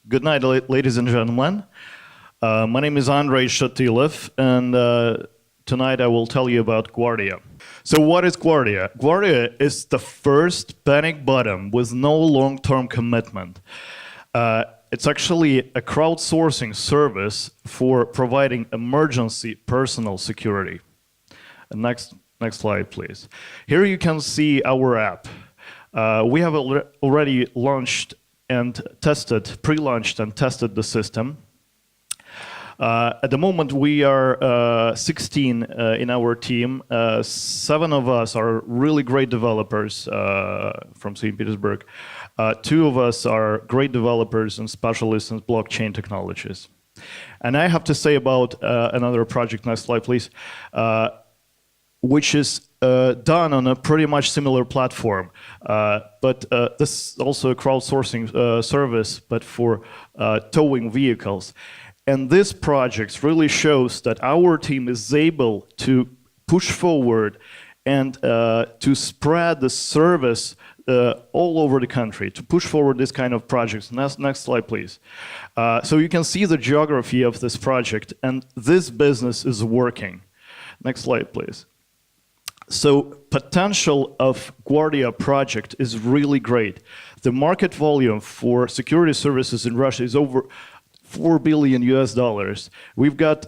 Good night, ladies and gentlemen. My name is Andrey Shatilov, and tonight I will tell you about GUARDIA. So what is GUARDIA? GUARDIA is the first panic button with no long-term commitment. It's actually a crowdsourcing service for providing emergency personal security. Next slide, please. Here you can see our app. We have already launched and tested, pre-launched and tested the system. At the moment, we are 16 in our team. 7 of us are really great developers from St. Petersburg. 2 of us are great developers and specialists in blockchain technologies. And I have to say about another project, next slide, please, which is done on a pretty much similar platform. But this is also a crowdsourcing service, but for towing vehicles. And this project really shows that our team is able to push forward and to spread the service all over the country, to push forward this kind of projects. Next slide, please. So you can see the geography of this project, and this business is working. Next slide, please. So potential of GUARDIA project is really great. The market volume for security services in Russia is over $4 billion US. We've got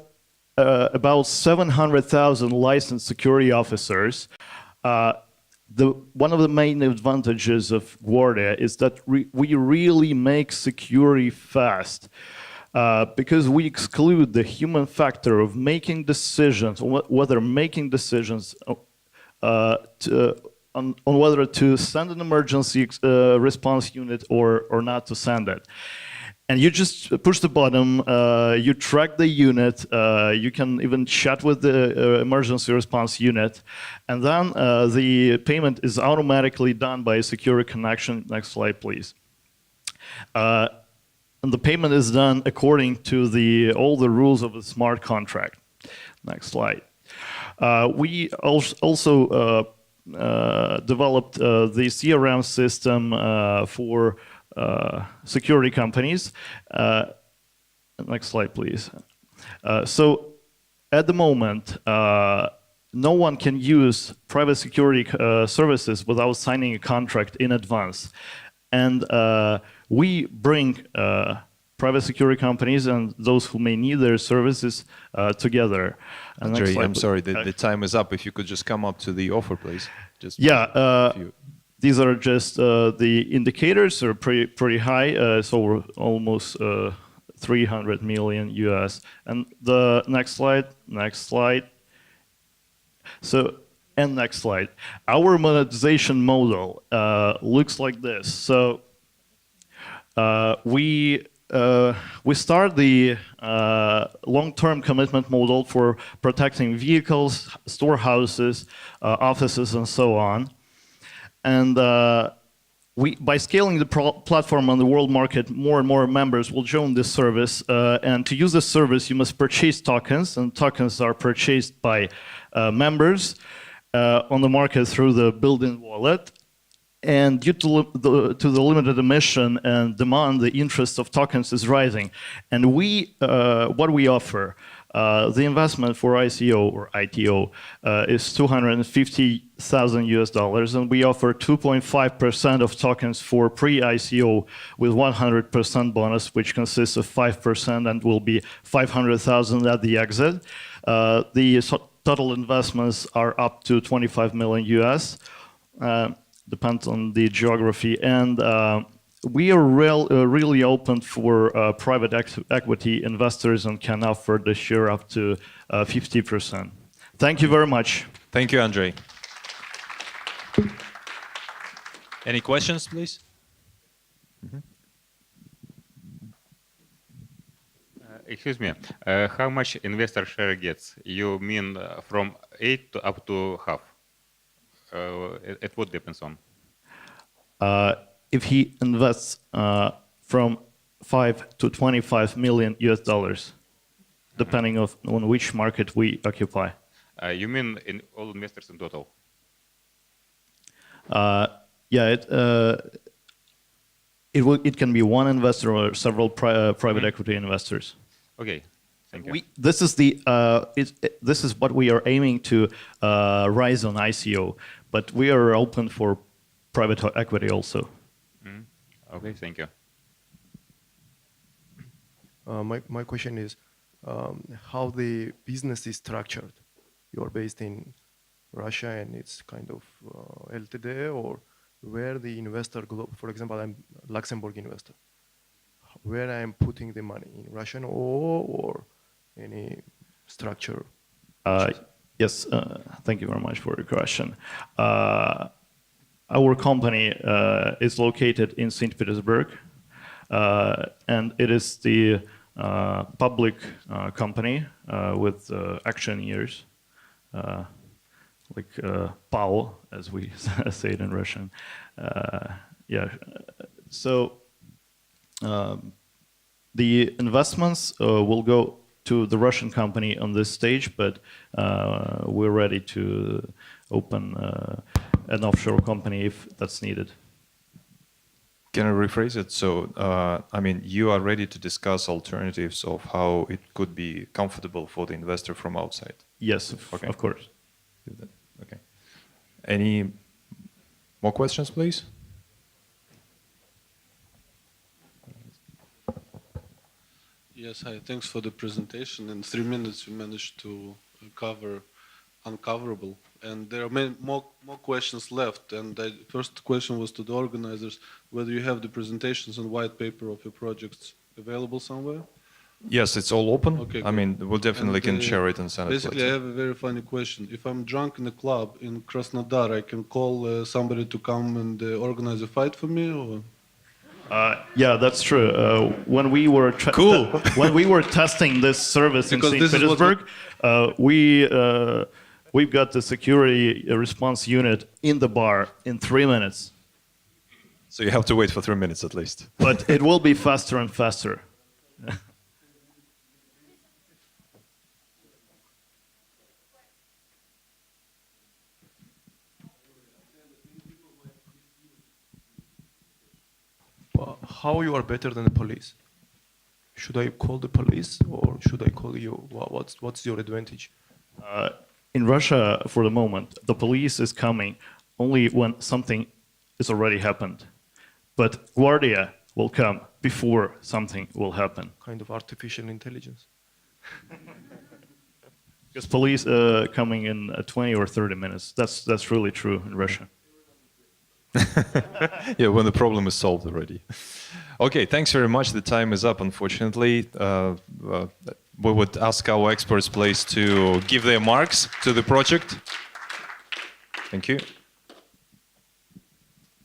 about 700,000 licensed security officers. One of the main advantages of GUARDIA is that we really make security fast. Because we exclude the human factor of making decisions, whether making decisions on whether to send an emergency response unit or not to send it. And you just push the button, you track the unit, you can even chat with the emergency response unit, and then the payment is automatically done by a secure connection. Next slide, please. And the payment is done according to all the rules of the smart contract. Next slide. We also developed the CRM system for security companies. Next slide, please. So at the moment, no one can use private security services without signing a contract in advance. And we bring private security companies and those who may need their services together. Andrey, I'm sorry, the time is up. If you could just come up to the offer, please. Just these are just the indicators are pretty high. So we're almost 300 million US. And the next slide. So, and next slide. Our monetization model looks like this. So we start the long-term commitment model for protecting vehicles, storehouses, offices, and so on. And by scaling the platform on the world market, more and more members will join this service. And to use this service, you must purchase tokens, and tokens are purchased by members on the market through the built-in wallet. And due to the limited emission and demand, the interest of tokens is rising. And what we offer, the investment for ICO or ITO is $250,000 US, and we offer 2.5% of tokens for pre-ICO with 100% bonus, which consists of 5% and will be 500,000 at the exit. The total investments are up to 25 million US. Depends on the geography, and we are really open for private equity investors and can offer the share up to 50%. Thank you very much. Thank you, Andrey. Any questions, please? Excuse me, how much investor share gets? You mean from 8 to up to half? It what depends on? If he invests from 5 to 25 million US, depending on which market we occupy. You mean in all investors in total? Yeah, It can be one investor or several private equity investors. Okay, thank you. This is what we are aiming to rise on ICO, but we are open for private equity also. Okay, thank you. My question is how the business is structured. You're based in Russia and it's kind of LTD, or where the investor, for example, I'm Luxembourg investor, where I'm putting the money in Russian or any structure? Yes, thank you very much for your question. Our company is located in St. Petersburg, and it is the public company with actioneers, like PAO, as we say it in Russian. Yeah. So the investments will go to the Russian company on this stage, but we're ready to open an offshore company if that's needed. Can I rephrase it? So, I mean, you are ready to discuss alternatives of how it could be comfortable for the investor from outside? Yes, Okay. of course. Okay. Any more questions, please? Yes, hi. Thanks for the presentation. In 3 minutes, you managed to cover uncoverable. And there are more questions left. And the first question was to the organizers, whether you have the presentations and white paper of your projects available somewhere? Yes, it's all open. Okay, I mean, we'll definitely can share it and send it basically, I later. have a very funny question. If I'm drunk in a club in Krasnodar, I can call somebody to come and organize a fight for me? Or? Yeah, that's true. When we were when we were testing this service in Because St. this is what- Petersburg, we've got the security response unit in the bar in 3 minutes. So you have to wait for 3 minutes at least. But it will be faster and faster. How you are better than the police? Should I call the police or should I call you? What's your advantage? In Russia, for the moment, the police is coming only when something is already happened. But GUARDIA will come before something will happen. Kind of artificial intelligence. Because police coming in 20 or 30 minutes. That's really true in Russia. Yeah, when the problem is solved already. Okay, thanks very much. The time is up, unfortunately. We would ask our experts, please, to give their marks to the project. Thank you.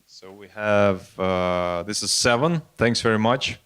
So we have, this is 7. Thanks very much.